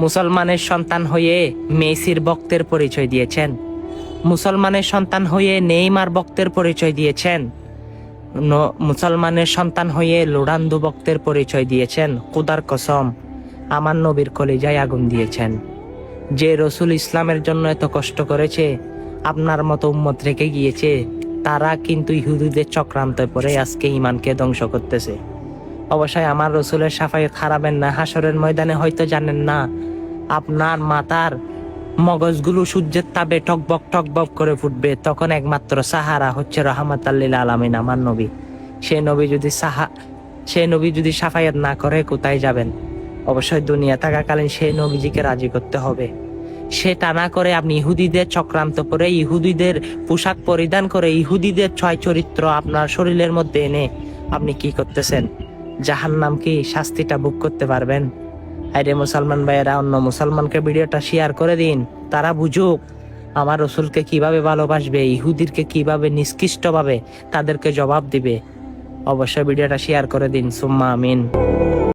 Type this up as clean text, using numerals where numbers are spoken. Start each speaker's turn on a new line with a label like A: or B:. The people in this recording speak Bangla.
A: মুসলমানের সন্তান হয়ে মেসির ভক্তের পরিচয় দিয়েছেন, মুসলমানের সন্তান হয়ে নেইমার ভক্তের পরিচয় দিয়েছেন, মুসলমানের সন্তান হয়ে লোরান্দু ভক্তের পরিচয় দিয়েছেন। খোদার কসম, আমার নবীর কলিজায় আগুন দিয়েছেন। যে রসুল ইসলামের জন্য এত কষ্ট করেছে, আপনার মতো উম্মত রেখে গিয়েছে, তারা কিন্তু ইহুদিদের চক্রান্তে পড়ে আজকে ইমানকে ধ্বংস করতেছে। অবশ্যই আমার রসুলের সাফায়াত হারাবেন না। হাসরের ময়দানে হয়তো জানেন না, আপনার মাথার মগজগুলো সূর্যের তাপে টকবক করে ফুটবে। তখন একমাত্র সাহারা হচ্ছে রহমাতাল লিল আলামিন, আমার নবী। সে নবী যদি সাফায়াত না করে কোথায় যাবেন? অবশ্যই দুনিয়া থাকাকালীন সেই নবীজিকে রাজি করতে হবে। সেটা না করে আপনি ইহুদিদের চক্রান্ত করে, ইহুদিদের পোশাক পরিধান করে, ইহুদিদের ছয় চরিত্র আপনার শরীরের মধ্যে এনে আপনি কি করতেছেন? জাহান্নাম কি শাস্তিটা ভোগ করতে পারবেন? আরে মুসলমান ভাইয়েরা, অন্য মুসলমানকে ভিডিওটা শেয়ার করে দিন, তারা বুঝুক আমার রসুলকে কিভাবে ভালোবাসবে, ইহুদিরকে কিভাবে নিষ্কৃষ্টভাবে তাদেরকে জবাব দিবে। অবশ্যই ভিডিওটা শেয়ার করে দিন। সুম্মা আমিন।